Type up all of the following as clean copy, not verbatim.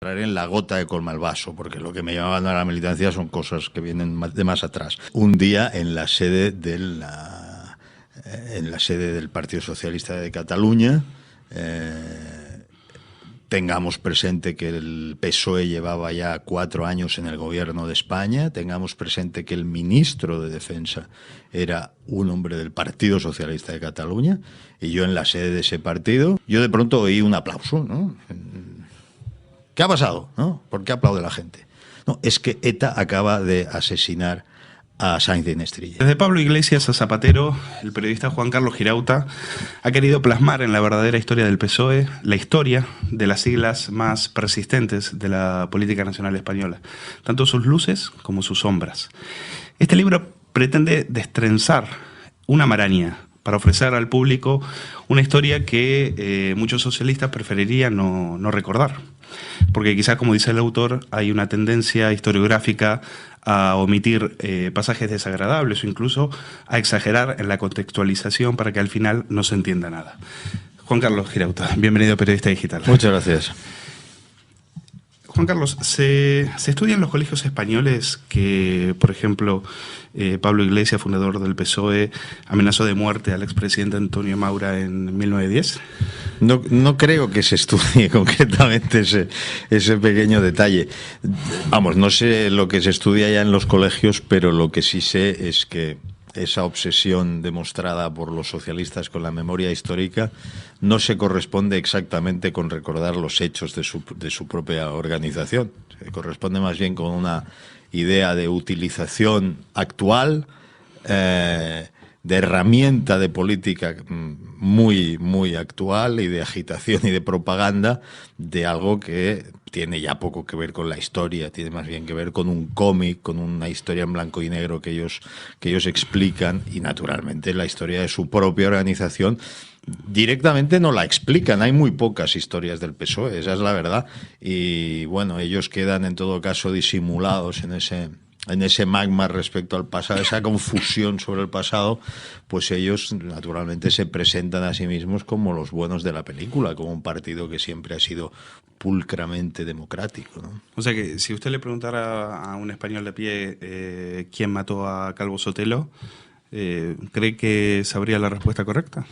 En la gota que colma el vaso, porque lo que me llamaban a la militancia son cosas que vienen de más atrás. Un día en la sede del Partido Socialista de Cataluña, tengamos presente que el PSOE llevaba ya 4 años en el gobierno de España, tengamos presente que el ministro de Defensa era un hombre del Partido Socialista de Cataluña, y yo en la sede de ese partido, yo de pronto oí un aplauso, ¿no? ¿Qué ha pasado? ¿No? ¿Por qué aplaude la gente? No, es que ETA acaba de asesinar a Sáenz de Nestrilla. Desde Pablo Iglesias a Zapatero, el periodista Juan Carlos Girauta ha querido plasmar en la verdadera historia del PSOE la historia de las siglas más persistentes de la política nacional española, tanto sus luces como sus sombras. Este libro pretende destrenzar una maraña para ofrecer al público una historia que muchos socialistas preferirían no recordar. Porque quizás, como dice el autor, hay una tendencia historiográfica a omitir pasajes desagradables o incluso a exagerar en la contextualización para que al final no se entienda nada. Juan Carlos Girauta, bienvenido a Periodista Digital. Muchas gracias. Juan Carlos, ¿se estudia en los colegios españoles que, por ejemplo, Pablo Iglesias, fundador del PSOE, amenazó de muerte al expresidente Antonio Maura en 1910? No creo que se estudie concretamente ese pequeño detalle. Vamos, no sé lo que se estudia ya en los colegios, pero lo que sí sé es que esa obsesión demostrada por los socialistas con la memoria histórica no se corresponde exactamente con recordar los hechos de su propia organización. Se corresponde más bien con una idea de utilización actual, de herramienta de política muy, muy actual y de agitación y de propaganda de algo que tiene ya poco que ver con la historia, tiene más bien que ver con un cómic, con una historia en blanco y negro que ellos explican, y naturalmente la historia de su propia organización directamente no la explican. Hay muy pocas historias del PSOE, esa es la verdad, y bueno, ellos quedan en todo caso disimulados en ese magma respecto al pasado, esa confusión sobre el pasado, pues ellos naturalmente se presentan a sí mismos como los buenos de la película, como un partido que siempre ha sido pulcramente democrático, ¿no? O sea que si usted le preguntara a un español de pie quién mató a Calvo Sotelo, ¿cree que sabría la respuesta correcta?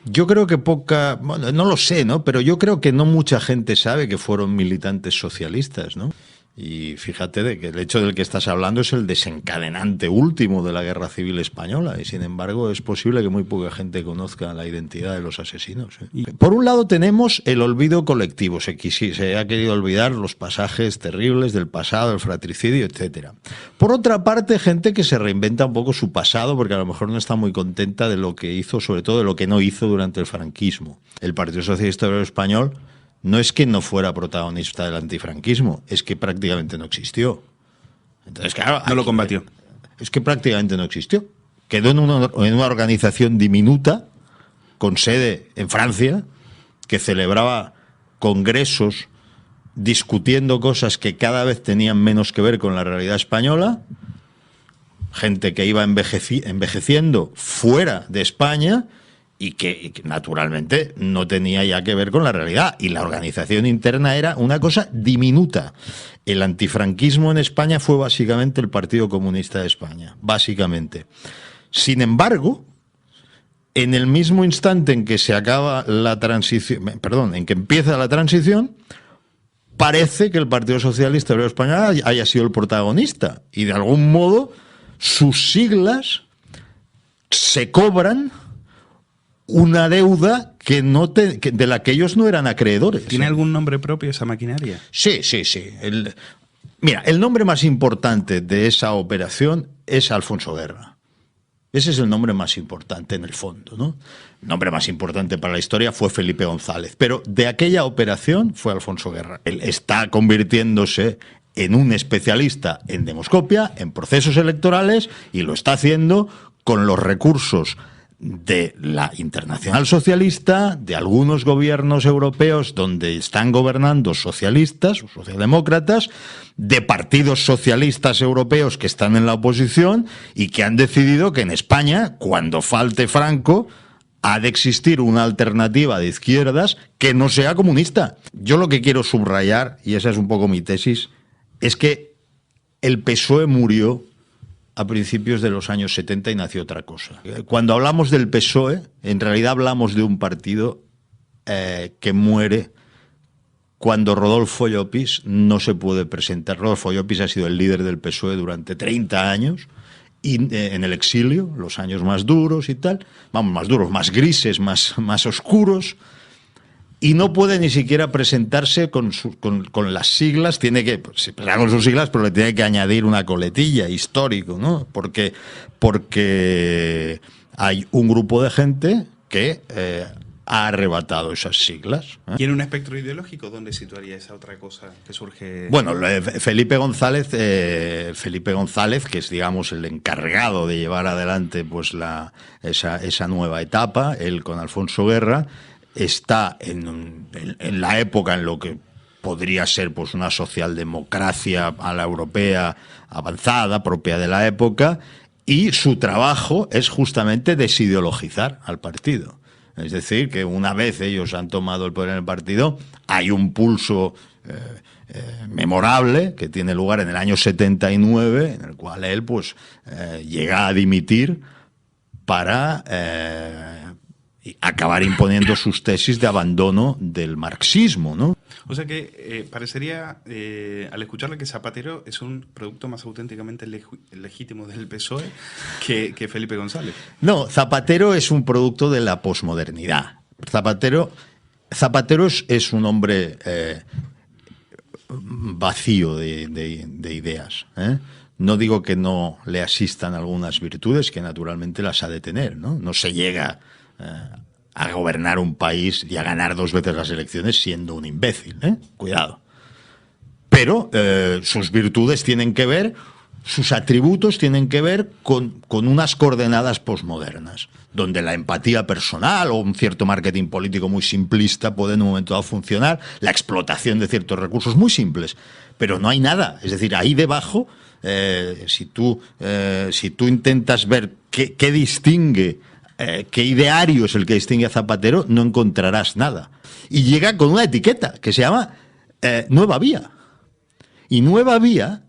Yo creo que bueno, no lo sé, ¿no? Pero yo creo que no mucha gente sabe que fueron militantes socialistas, ¿no? Y fíjate de que el hecho del que estás hablando es el desencadenante último de la Guerra Civil Española, y sin embargo es posible que muy poca gente conozca la identidad de los asesinos, ¿eh? Por un lado tenemos el olvido colectivo, se ha querido olvidar los pasajes terribles del pasado, el fratricidio, etcétera. Por otra parte, gente que se reinventa un poco su pasado porque a lo mejor no está muy contenta de lo que hizo, sobre todo de lo que no hizo durante el franquismo. El Partido Socialista Obrero Español no es que no fuera protagonista del antifranquismo, es que prácticamente no existió. Entonces, claro, no lo combatió. Es que prácticamente no existió. Quedó en una organización diminuta, con sede en Francia, que celebraba congresos discutiendo cosas que cada vez tenían menos que ver con la realidad española, gente que iba envejeciendo fuera de España, y que naturalmente no tenía ya que ver con la realidad, y la organización interna era una cosa diminuta. El antifranquismo en España fue básicamente el Partido Comunista de España, básicamente. Sin embargo, en el mismo instante en que se acaba la transición, en que empieza la transición, parece que el Partido Socialista Obrero Español haya sido el protagonista, y de algún modo sus siglas se cobran una deuda de la que ellos no eran acreedores. ¿Tiene algún nombre propio esa maquinaria? Sí. Mira, el nombre más importante de esa operación es Alfonso Guerra. Ese es el nombre más importante en el fondo, ¿no? El nombre más importante para la historia fue Felipe González, pero de aquella operación fue Alfonso Guerra. Él está convirtiéndose en un especialista en demoscopia, en procesos electorales, y lo está haciendo con los recursos de la Internacional Socialista, de algunos gobiernos europeos donde están gobernando socialistas o socialdemócratas, de partidos socialistas europeos que están en la oposición y que han decidido que en España, cuando falte Franco, ha de existir una alternativa de izquierdas que no sea comunista. Yo lo que quiero subrayar, y esa es un poco mi tesis, es que el PSOE murió a principios de los años 70 y nació otra cosa. Cuando hablamos del PSOE, en realidad hablamos de un partido que muere cuando Rodolfo Llopis no se puede presentar. Rodolfo Llopis ha sido el líder del PSOE durante 30 años, y en el exilio, los años más duros y tal, vamos, más duros, más grises, más oscuros, y no puede ni siquiera presentarse con las siglas, tiene que, pues, se presenta con sus siglas, pero le tiene que añadir una coletilla, histórico, ¿no? Porque hay un grupo de gente que ha arrebatado esas siglas. ¿Y en un espectro ideológico dónde situaría esa otra cosa que surge? Bueno, Felipe González, que es, digamos, el encargado de llevar adelante pues esa nueva etapa, él con Alfonso Guerra, está en la época en lo que podría ser pues una socialdemocracia a la europea avanzada, propia de la época, y su trabajo es justamente desideologizar al partido. Es decir, que una vez ellos han tomado el poder en el partido, hay un pulso memorable que tiene lugar en el año 79, en el cual él pues llega a dimitir para acabar imponiendo sus tesis de abandono del marxismo, ¿no? O sea que parecería, al escucharle, que Zapatero es un producto más auténticamente legítimo del PSOE que Felipe González. No, Zapatero es un producto de la posmodernidad. Zapatero es un hombre vacío de ideas, ¿eh? No digo que no le asistan algunas virtudes, que naturalmente las ha de tener, ¿no? No se llega a gobernar un país y a ganar 2 veces las elecciones siendo un imbécil, ¿eh? Cuidado. Pero sus virtudes tienen que ver, sus atributos tienen que ver con unas coordenadas posmodernas, donde la empatía personal o un cierto marketing político muy simplista puede en un momento dado funcionar, la explotación de ciertos recursos muy simples, pero no hay nada. Es decir, ahí debajo, si tú intentas ver qué distingue, qué ideario es el que distingue a Zapatero, no encontrarás nada. Y llega con una etiqueta que se llama Nueva Vía. Y Nueva Vía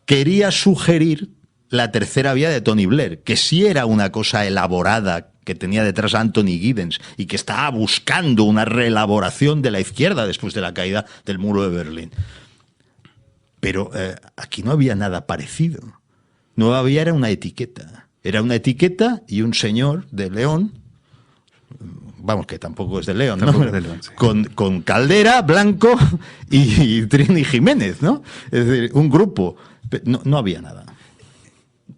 quería sugerir la tercera vía de Tony Blair, que sí era una cosa elaborada, que tenía detrás a Anthony Giddens y que estaba buscando una reelaboración de la izquierda después de la caída del muro de Berlín. Pero aquí no había nada parecido. Nueva Vía era una etiqueta. Era una etiqueta y un señor de León, vamos, que tampoco es de León, ¿no? Tampoco es de León, sí. Con Caldera, Blanco y Trini Jiménez, ¿no? Es decir, un grupo. No había nada.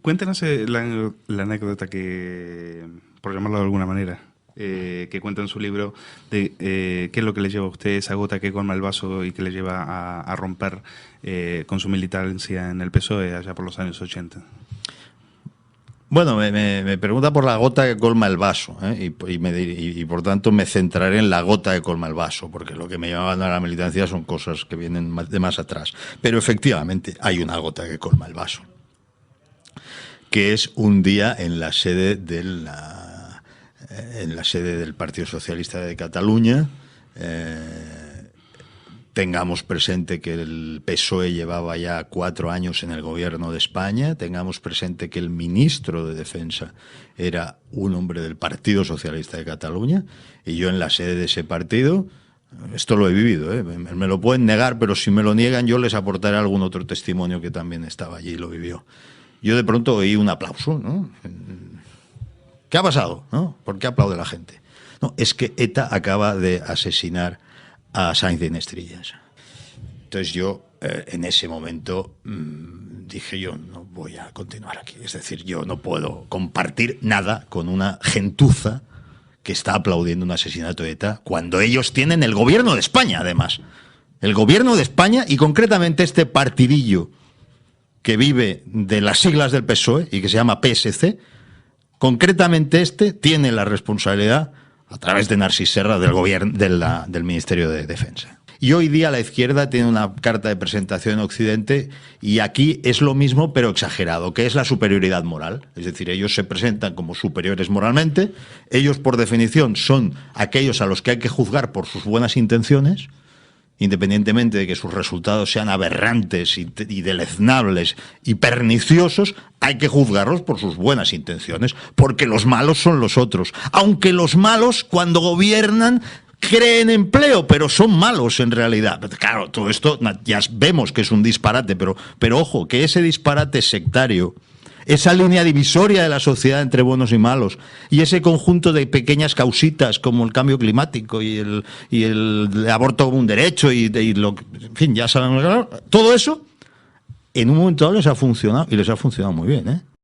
Cuéntanos la anécdota que, por llamarlo de alguna manera, que cuenta en su libro de qué es lo que le lleva a usted esa gota que colma el vaso y que le lleva a romper con su militancia en el PSOE allá por los años 80. Bueno, me pregunta por la gota que colma el vaso, ¿eh? Y por tanto me centraré en la gota que colma el vaso, porque lo que me llevaban a la militancia son cosas que vienen de más atrás. Pero efectivamente hay una gota que colma el vaso, que es un día en la sede del Partido Socialista de Cataluña. Tengamos presente que el PSOE llevaba ya 4 años en el gobierno de España, tengamos presente que el ministro de Defensa era un hombre del Partido Socialista de Cataluña, y yo en la sede de ese partido, esto lo he vivido, me lo pueden negar, pero si me lo niegan yo les aportaré algún otro testimonio que también estaba allí y lo vivió. Yo de pronto oí un aplauso, ¿no? ¿Qué ha pasado? ¿No? ¿Por qué aplaude la gente? No, es que ETA acaba de asesinar a Sainz de Inestrillas. Entonces yo en ese momento dije, yo no voy a continuar aquí. Es decir, yo no puedo compartir nada con una gentuza que está aplaudiendo un asesinato de ETA cuando ellos tienen el gobierno de España, además. El gobierno de España, y concretamente este partidillo que vive de las siglas del PSOE y que se llama PSC, concretamente este tiene la responsabilidad, a través de Narcís Serra, del gobierno, del Ministerio de Defensa. Y hoy día la izquierda tiene una carta de presentación en Occidente y aquí es lo mismo pero exagerado, que es la superioridad moral. Es decir, ellos se presentan como superiores moralmente, ellos por definición son aquellos a los que hay que juzgar por sus buenas intenciones, independientemente de que sus resultados sean aberrantes y deleznables y perniciosos, hay que juzgarlos por sus buenas intenciones, porque los malos son los otros. Aunque los malos, cuando gobiernan, creen empleo, pero son malos en realidad. Claro, todo esto ya vemos que es un disparate, pero ojo, que ese disparate sectario, esa línea divisoria de la sociedad entre buenos y malos, y ese conjunto de pequeñas causitas como el cambio climático y el aborto como un derecho en fin, ya saben, todo eso en un momento dado les ha funcionado y les ha funcionado muy bien, ¿eh?